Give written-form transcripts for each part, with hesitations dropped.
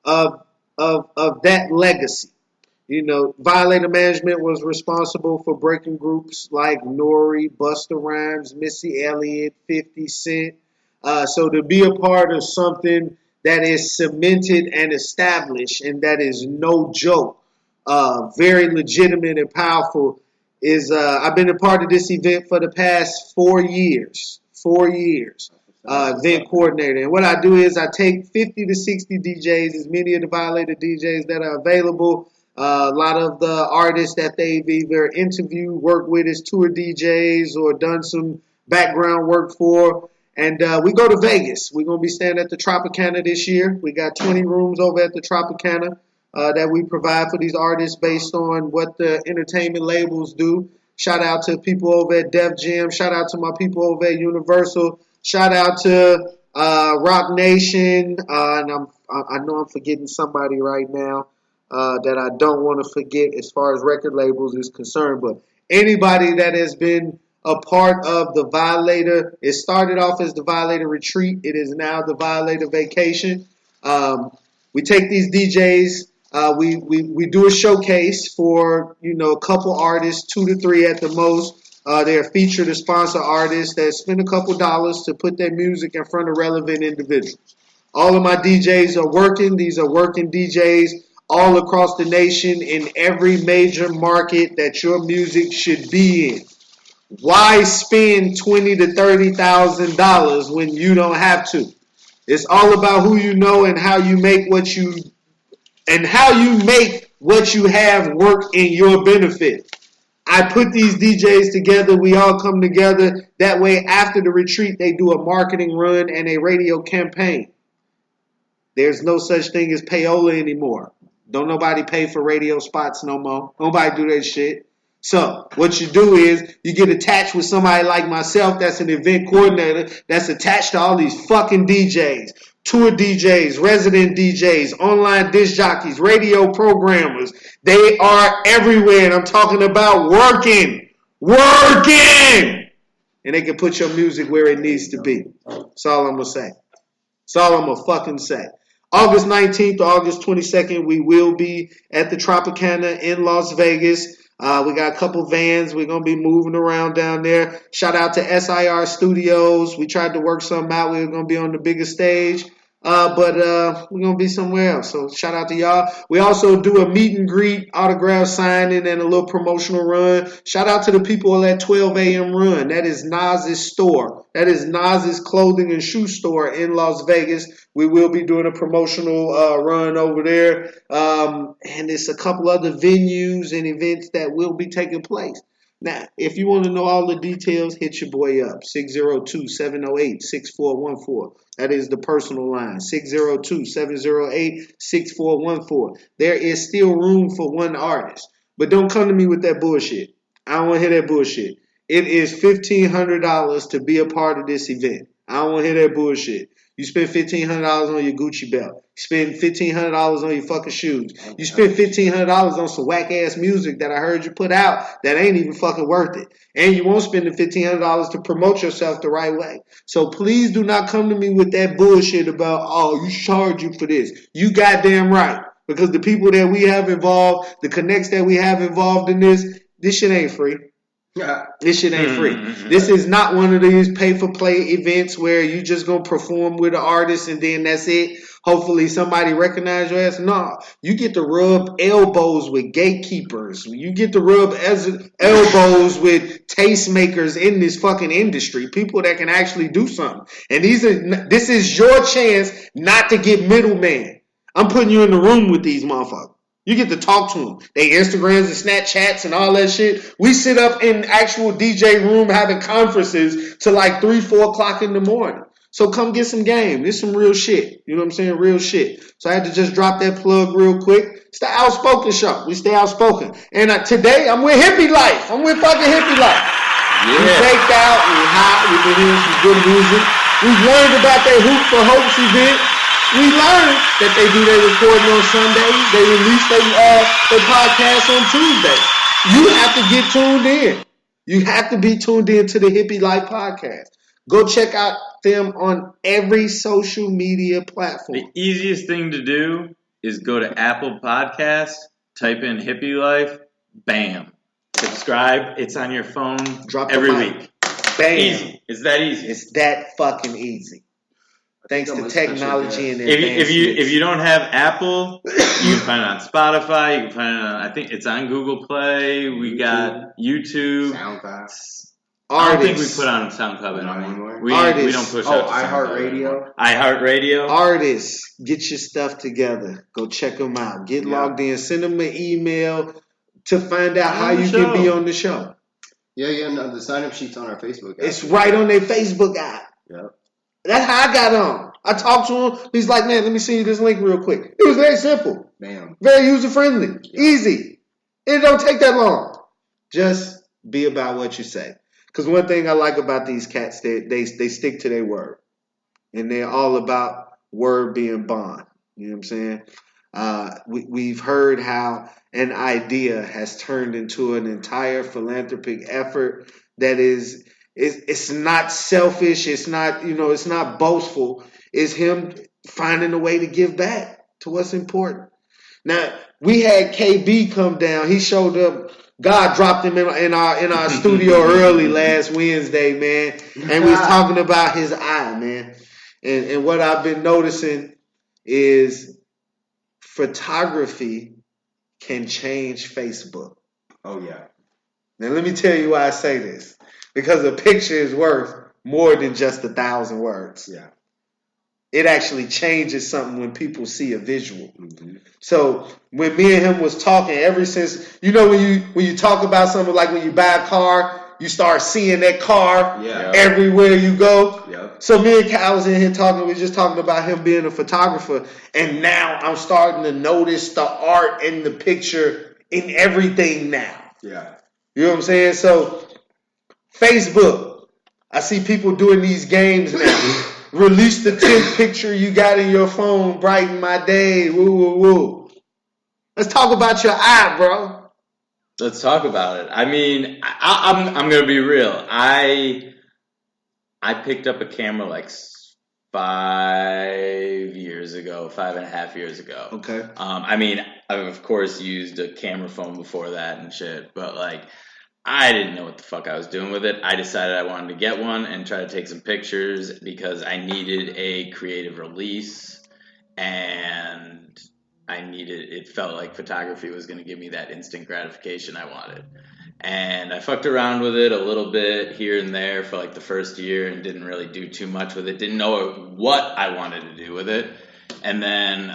of that legacy. You know, Violator Management was responsible for breaking groups like Nori, Busta Rhymes, Missy Elliott, 50 Cent. So to be a part of something that is cemented and established and that is no joke, very legitimate and powerful, is I've been a part of this event for the past 4 years. 4 years. Event coordinator. And what I do is I take 50 to 60 DJs, as many of the Violator DJs that are available. A lot of the artists that they've either interviewed, worked with as tour DJs, or done some background work for. And we go to Vegas. We're going to be staying at the Tropicana this year. We got 20 rooms over at the Tropicana that we provide for these artists based on what the entertainment labels do. Shout out to people over at Def Jam. Shout out to my people over at Universal. Shout out to Rock Nation. And I know I'm forgetting somebody right now that I don't want to forget as far as record labels is concerned. But anybody that has been a part of the Violator, it started off as the Violator Retreat. It is now the Violator Vacation. We take these DJs. We do a showcase for, a couple artists, 2 to 3 at the most. They're featured as sponsor artists that spend a couple dollars to put their music in front of relevant individuals. All of my DJs are working. These are working DJs all across the nation in every major market that your music should be in. Why spend $20,000 to $30,000 when you don't have to? It's all about who you know and how you make what you have work in your benefit. I put these DJs together. We all come together. That way, after the retreat, they do a marketing run and a radio campaign. There's no such thing as payola anymore. Don't nobody pay for radio spots no more. Nobody do that shit. So what you do is you get attached with somebody like myself that's an event coordinator that's attached to all these fucking DJs, tour DJs, resident DJs, online disc jockeys, radio programmers. They are everywhere, and I'm talking about working. And they can put your music where it needs to be. That's all I'm going to say. That's all I'm going to fucking say. August 19th to August 22nd, we will be at the Tropicana in Las Vegas. We got a couple vans. We're going to be moving around down there. Shout out to SIR Studios. We tried to work something out. We were going to be on the bigger stage. But we're going to be somewhere else. So shout out to y'all. We also do a meet and greet, autograph signing, and a little promotional run. Shout out to the people at 12 a.m. Run. That is Nas's store. That is Nas's clothing and shoe store in Las Vegas. We will be doing a promotional run over there. And there's a couple other venues and events that will be taking place. Now, if you want to know all the details, hit your boy up, 602-708-6414. That is the personal line, 602-708-6414. There is still room for one artist, but don't come to me with that bullshit. I don't want to hear that bullshit. It is $1,500 to be a part of this event. I don't want to hear that bullshit. You spend $1,500 on your Gucci belt. You spend $1,500 on your fucking shoes. You spend $1,500 on some whack-ass music that I heard you put out that ain't even fucking worth it. And you won't spend the $1,500 to promote yourself the right way. So please do not come to me with that bullshit about, you charge you for this. You goddamn right. Because the people that we have involved, the connects that we have involved in this shit ain't free. This shit ain't free. This is not one of these pay-for-play events where you just gonna perform with an artist and then that's it. Hopefully somebody recognize your ass. No, you get to rub elbows with gatekeepers. You get to rub elbows with tastemakers in this fucking industry. People that can actually do something. And this is your chance not to get middleman. I'm putting you in the room with these motherfuckers. You get to talk to them. They Instagrams and Snapchats and all that shit. We sit up in actual DJ room having conferences till like 3, 4 o'clock in the morning. So come get some game. This some real shit. You know what I'm saying? Real shit. So I had to just drop that plug real quick. It's the Outspoken Show. We stay outspoken. And today I'm with HippyLyfe. I'm with fucking HippyLyfe. Yeah. We baked out. We hot. We've been hearing some good music. We've learned about that Hoop for Hopes event. We learned that they do their recording on Sundays. They release their podcast on Tuesdays. You have to get tuned in. You have to be tuned in to the HippyLyfe podcast. Go check out them on every social media platform. The easiest thing to do is go to Apple Podcasts, type in HippyLyfe, bam. Subscribe. It's on your phone every week. Bam. Easy. It's that easy. It's that fucking easy. Thanks to technology and if you don't have Apple, you can find it on Spotify. You can find it on, I think it's on Google Play. We got YouTube. SoundCloud. I don't think we put on SoundCloud anymore. We don't push out iHeartRadio. iHeartRadio. Artists, get your stuff together. Go check them out. Get logged in. Send them an email to find out how you can be on the show. Yeah. No, the sign-up sheet's on our Facebook app. It's right on their Facebook app. Yep. That's how I got on. I talked to him. He's like, man, let me send you this link real quick. It was very simple. Bam. Very user-friendly. Easy. It don't take that long. Just be about what you say. Because one thing I like about these cats, they stick to their word. And they're all about word being bond. You know what I'm saying? We've heard how an idea has turned into an entire philanthropic effort that is... It's not selfish. It's not, it's not boastful. It's him finding a way to give back to what's important. Now, we had KB come down. He showed up. God dropped him in our studio early last Wednesday, man. And we was talking about his eye, man. And what I've been noticing is photography can change Facebook. Oh, yeah. Now, let me tell you why I say this. Because a picture is worth more than just 1,000 words. Yeah. It actually changes something when people see a visual. Mm-hmm. So when me and him was talking, ever since, when you talk about something like when you buy a car, you start seeing that car everywhere you go. Yep. So me and Kyle was in here talking. We were just talking about him being a photographer. And now I'm starting to notice the art in the picture in everything now. Yeah. You know what I'm saying? So Facebook, I see people doing these games now. Release the 10th picture you got in your phone, brighten my day, woo, woo, woo. Let's talk about your eye, bro. Let's talk about it. I mean, I'm going to be real. I picked up a camera like 5.5 years ago. Okay. I mean, I've of course used a camera phone before that and shit, but like, I didn't know what the fuck I was doing with it. I decided I wanted to get one and try to take some pictures because I needed a creative release and it felt like photography was going to give me that instant gratification I wanted. And I fucked around with it a little bit here and there for like the first year and didn't really do too much with it. Didn't know what I wanted to do with it. And then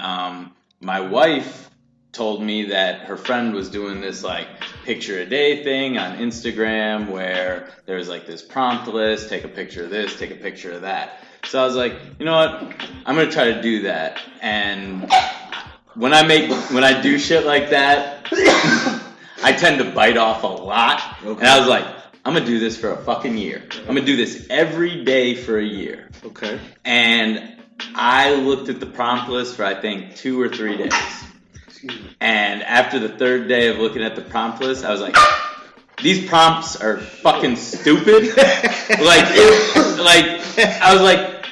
my wife told me that her friend was doing this like picture a day thing on Instagram where there's like this prompt list, take a picture of this, take a picture of that. So I was like, you know what? I'm going to try to do that. And when I do shit like that, I tend to bite off a lot. Okay. And I was like, I'm going to do this for a fucking year. I'm going to do this every day for a year. Okay. And I looked at the prompt list for I think 2 or 3 days. And after the third day of looking at the prompt list, I was like, these prompts are fucking stupid. I was like,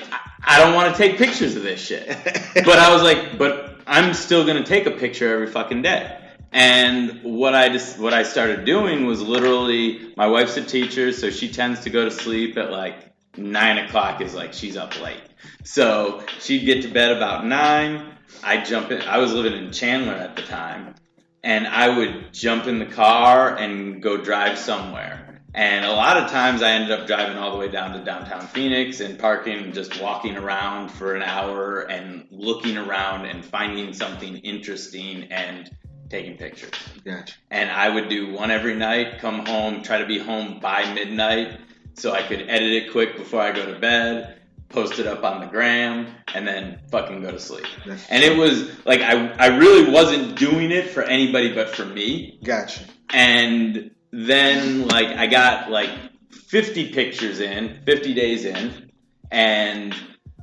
I don't want to take pictures of this shit. But I was like, but I'm still going to take a picture every fucking day. And what I started doing was literally, my wife's a teacher, so she tends to go to sleep at like 9 o'clock is like she's up late. So she'd get to bed about 9. I'd jump in. I was living in Chandler at the time, and I would jump in the car and go drive somewhere. And a lot of times I ended up driving all the way down to downtown Phoenix and parking and just walking around for an hour and looking around and finding something interesting and taking pictures. Gotcha. And I would do one every night, come home, try to be home by midnight so I could edit it quick before I go to bed, post it up on the gram, and then fucking go to sleep. And it was like I really wasn't doing it for anybody but for me. Gotcha. And then like I got like 50 pictures in, 50 days in, and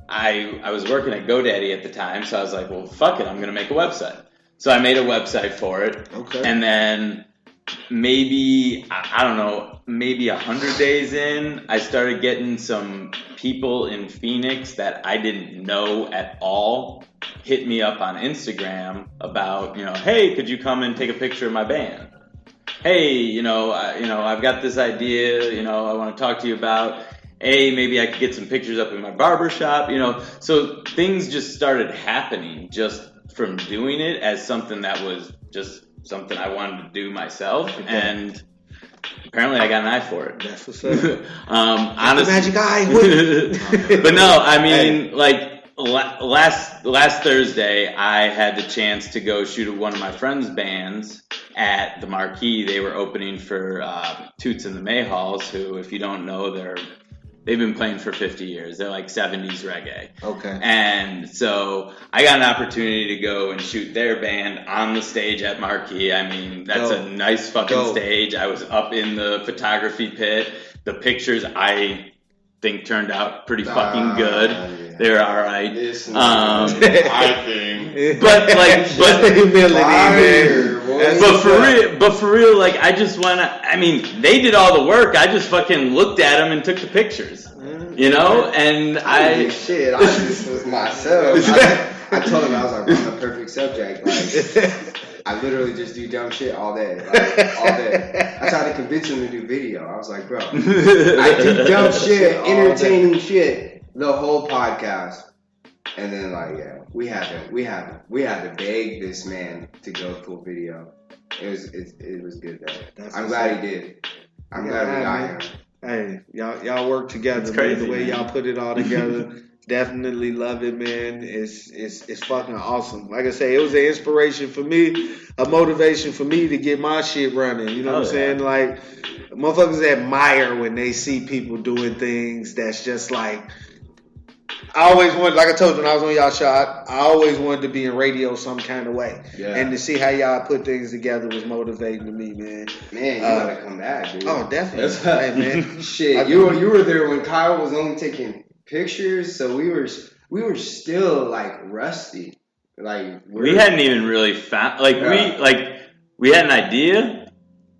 I was working at GoDaddy at the time, so I was like, well, fuck it, I'm going to make a website. So I made a website for it. Okay. And then maybe, I don't know, maybe 100 days in, I started getting some people in Phoenix that I didn't know at all hit me up on Instagram about, hey, could you come and take a picture of my band? Hey, I've got this idea, I want to talk to you about. Hey, maybe I could get some pictures up in my barbershop, So things just started happening just from doing it as something that was just something I wanted to do myself. Okay. And apparently I got an eye for it. That's what's up. Honestly. Magic eye. But no, I mean, last Thursday, I had the chance to go shoot one of my friends' bands at the Marquee. They were opening for Toots and the Mayhalls, who, if you don't know, they've been playing for 50 years. They're like 70s reggae. Okay. And so I got an opportunity to go and shoot their band on the stage at Marquee. I mean, that's a nice fucking stage. I was up in the photography pit. The pictures, I think, turned out pretty fucking good. Yeah. They were all right. I think. But humility, man. But for real, I just wanna. I mean, they did all the work. I just fucking looked at them and took the pictures. And I did shit. I just was myself. I told him I was like, I'm the perfect subject. I literally just do dumb shit all day. All day. I tried to convince him to do video. I was like, bro, I do dumb shit, entertaining shit, the whole podcast. And then we had to beg this man to go full video. It was good though. I'm glad he did. I'm glad we got him. Hey, y'all work together, man. The way y'all put it all together. Definitely love it, man. It's fucking awesome. Like I say, it was an inspiration for me, a motivation for me to get my shit running. You know what I'm saying? Motherfuckers admire when they see people doing things that's just I always wanted, like I told you when I was on y'all show, I always wanted to be in radio some kind of way. Yeah. And to see how y'all put things together was motivating to me, man. Man, you gotta come back, dude. Oh, definitely. Hey, man. Shit, you were there when Kyle was only taking pictures, so we were still rusty. We hadn't even really found we had an idea,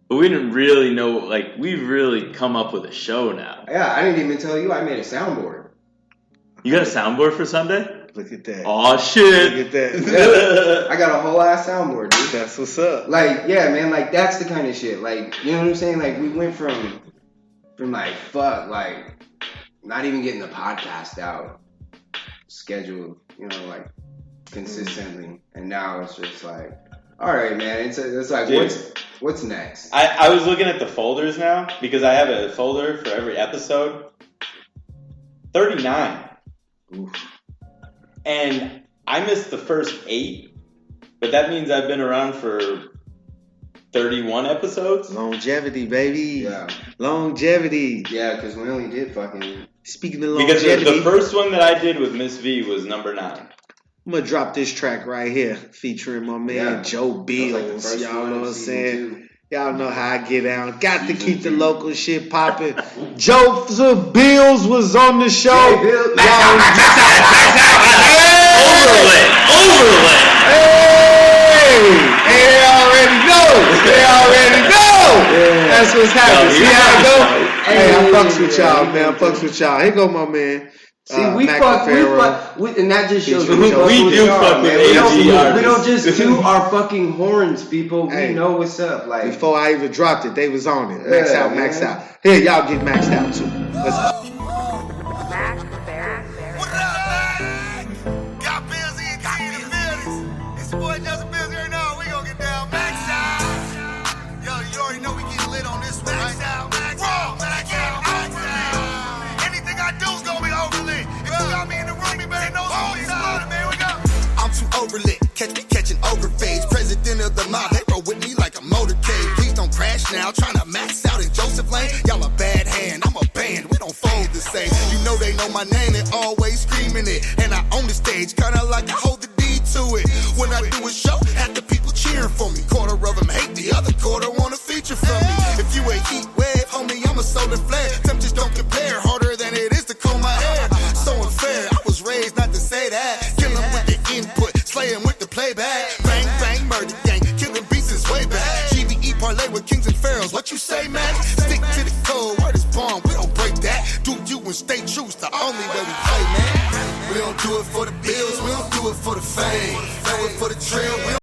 but we didn't really know we've really come up with a show now. Yeah, I didn't even tell you I made a soundboard. You got a soundboard for Sunday? Look at that. Oh shit. Look at that. I got a whole ass soundboard, dude. That's what's up. Yeah, man, that's the kind of shit. You know what I'm saying? We went from not even getting the podcast out scheduled, consistently. And now it's just all right, man. It's dude, what's next? I was looking at the folders now because I have a folder for every episode. 39. Oof. And I missed the first 8, but that means I've been around for 31 episodes. Longevity, baby. Yeah. Longevity. Yeah, because we only did fucking... Speaking of longevity... Because the first one that I did with Miss V was number 9. I'm going to drop this track right here featuring my man Joe Bills. Y'all know what I'm saying? Y'all know how I get down. Got to keep the local shit popping. Joseph Bills was on the show. Overlay. Hey, they already know. Yeah. That's what's happening. See how it go? Hey, I fucks with y'all, man. Here go my man. See, we fuck, and that just shows we do fuck with AG artists. We don't just toot our fucking horns, people. We know what's up. Before I even dropped it, they was on it. Maxed out. Here, y'all get maxed out too. Let's go. It's your boy Joseph Bills here now. We gonna get down maxed out. Yo, you already know we get lit on this one, right? Maxed out. Anything I do is gonna be overly. If you got me in the room, you better know who's inside, man. We go. I'm too overlit. Catch me catching overfades. President of the mob, they roll with me like a motorcade. Please don't crash now. Trying to max out in Joseph Lane. Y'all a bad hand. I'm a band. We don't fold the same. You know they know my name. They always screaming it. And I own the stage. Kinda like I hold the deed to it. When I do a show, half the people cheering for me. Quarter of them hate, the other quarter want a feature from me. If you ain't heat wave, homie, I'm a solar flare. Temperatures don't compare. Harder than it is to comb my hair. So unfair. I was raised not to say that. Kill 'em with the input. Slay 'em with the playback. Bang, bang, murder gang. Killing beats is way back. GBE parlay with kings stay true, it's the only way we play, man. We don't do it for the bills, we don't do it for the fame. Do it for the trail, we